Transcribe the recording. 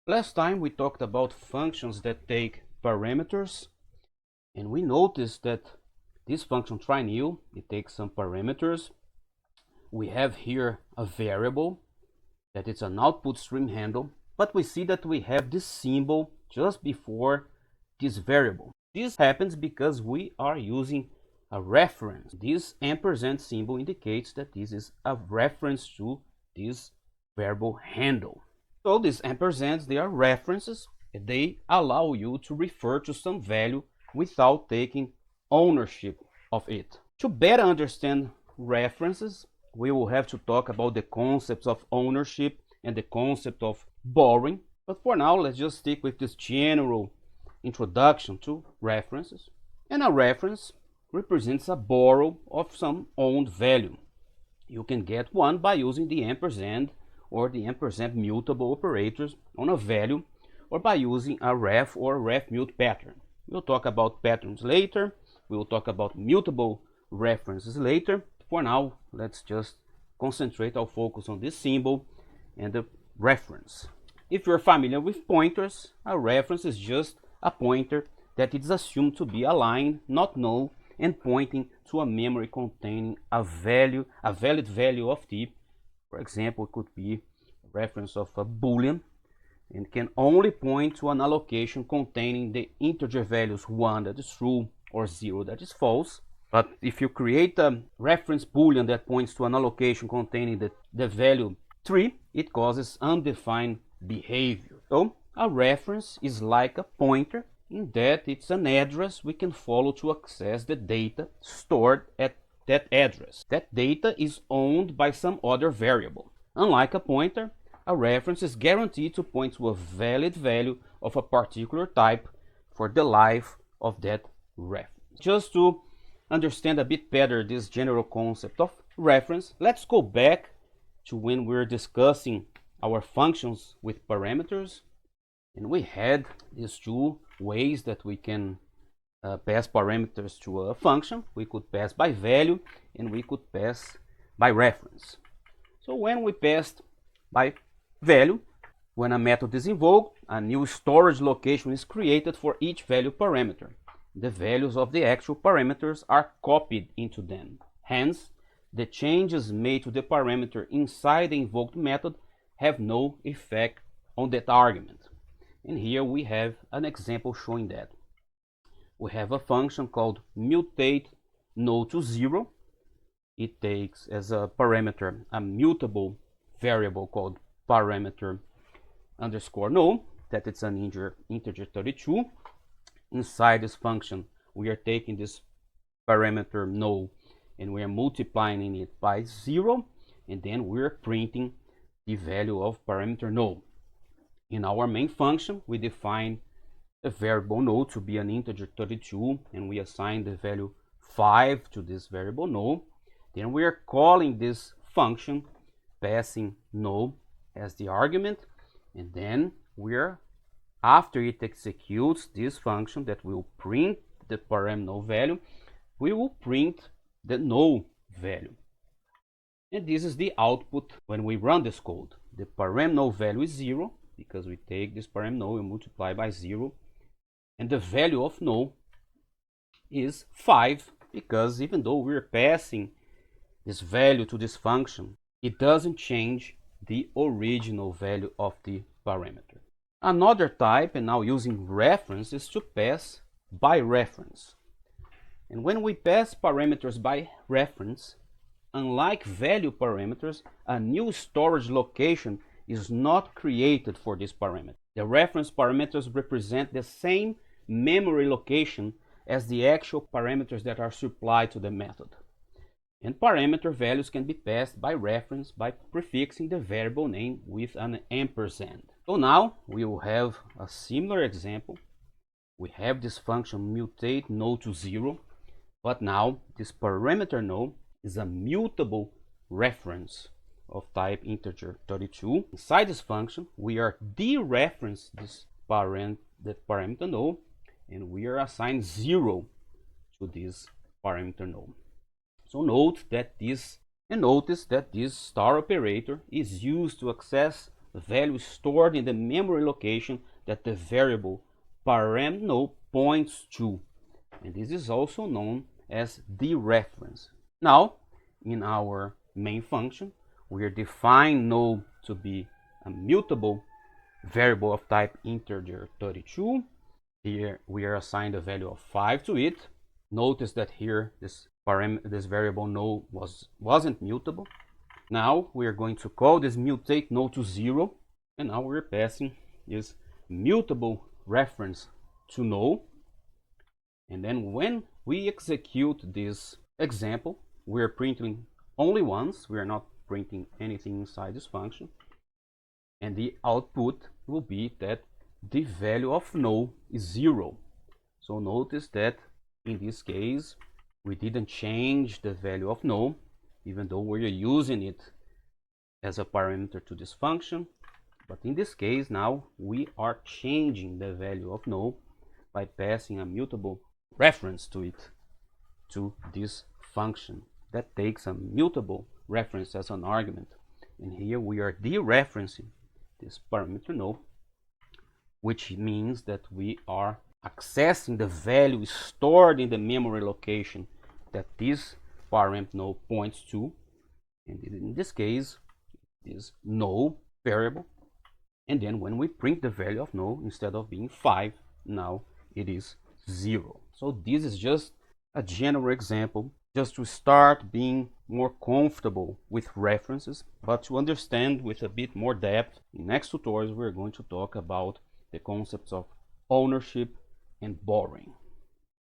Last time we talked about functions that take parameters, and we noticed that this function try_new, it takes some parameters. We have here a variable that it's an output stream handle, but we see that we have this symbol just before this variable. This happens because we are using a reference. This ampersand symbol indicates that this is a reference to this variable handle. So these ampersands, they are references. They allow you to refer to some value without taking ownership of it. To better understand references, we will have to talk about the concepts of ownership and the concept of borrowing. But for now, let's just stick with this general introduction to references. And a reference represents a borrow of some owned value. You can get one by using the ampersand or the ampersand mutable operators on a value, or by using a ref or ref mute pattern. We'll talk about patterns later. We will talk about mutable references later. For now, let's just concentrate our focus on this symbol and the reference. If you're familiar with pointers, a reference is just a pointer that is assumed to be aligned, not null, and pointing to a memory containing a valid value of type. For example, it could be a reference of a boolean and can only point to an allocation containing the integer values 1 that is true or 0 that is false. But if you create a reference boolean that points to an allocation containing the value 3, it causes undefined behavior. So a reference is like a pointer in that it's an address we can follow to access the data stored at that address. That data is owned by some other variable. Unlike a pointer, a reference is guaranteed to point to a valid value of a particular type for the life of that reference. Just to understand a bit better this general concept of reference, let's go back to when we were discussing our functions with parameters, and we had these two ways that we can pass parameters to a function. We could pass by value and we could pass by reference. So when we passed by value, when a method is invoked, a new storage location is created for each value parameter. The values of the actual parameters are copied into them. Hence, the changes made to the parameter inside the invoked method have no effect on that argument. And here we have an example showing that. We have a function called mutate null to 0. It takes as a parameter a mutable variable called parameter underscore null, that it's an integer 32. Inside this function, we are taking this parameter null and we are multiplying it by 0, and then we're printing the value of parameter null. In our main function, we define a variable null to be an integer 32, and we assign the value 5 to this variable null. Then we are calling this function, passing null as the argument, and then we're, after it executes this function that will print the param null value, we will print the null value. And this is the output when we run this code. The param null value is 0, because we take this param null and multiply by 0. And the value of null is 5, because even though we're passing this value to this function, it doesn't change the original value of the parameter. Another type, and now using reference, is to pass by reference. And when we pass parameters by reference, unlike value parameters, a new storage location is not created for this parameter. The reference parameters represent the same memory location as the actual parameters that are supplied to the method. And parameter values can be passed by reference by prefixing the variable name with an ampersand. So now we will have a similar example. We have this function mutate null to 0, but now this parameter null is a mutable reference of type integer 32. Inside this function, we are dereference this parameter null, and we are assigned 0 to this parameter null. So notice that this star operator is used to access value stored in the memory location that the variable param no points to, and this is also known as dereference. Now, in our main function, we are defining no to be a mutable variable of type integer 32. Here we are assigned a value of 5 to it. Notice that here this variable no wasn't mutable. Now we are going to call this mutate no to 0, and now we're passing this mutable reference to no. And then when we execute this example, we're printing only once. We are not printing anything inside this function. And the output will be that the value of no is 0. So notice that in this case, we didn't change the value of no, even though we're using it as a parameter to this function. But in this case, now we are changing the value of no by passing a mutable reference to it, to this function that takes a mutable reference as an argument. And here we are dereferencing this parameter no, which means that we are accessing the value stored in the memory location that this param no points to, and in this case is no variable. And then when we print the value of no, instead of being 5, now it is 0. So this is just a general example, just to start being more comfortable with references, but to understand with a bit more depth. In next tutorials, we're going to talk about the concepts of ownership and borrowing.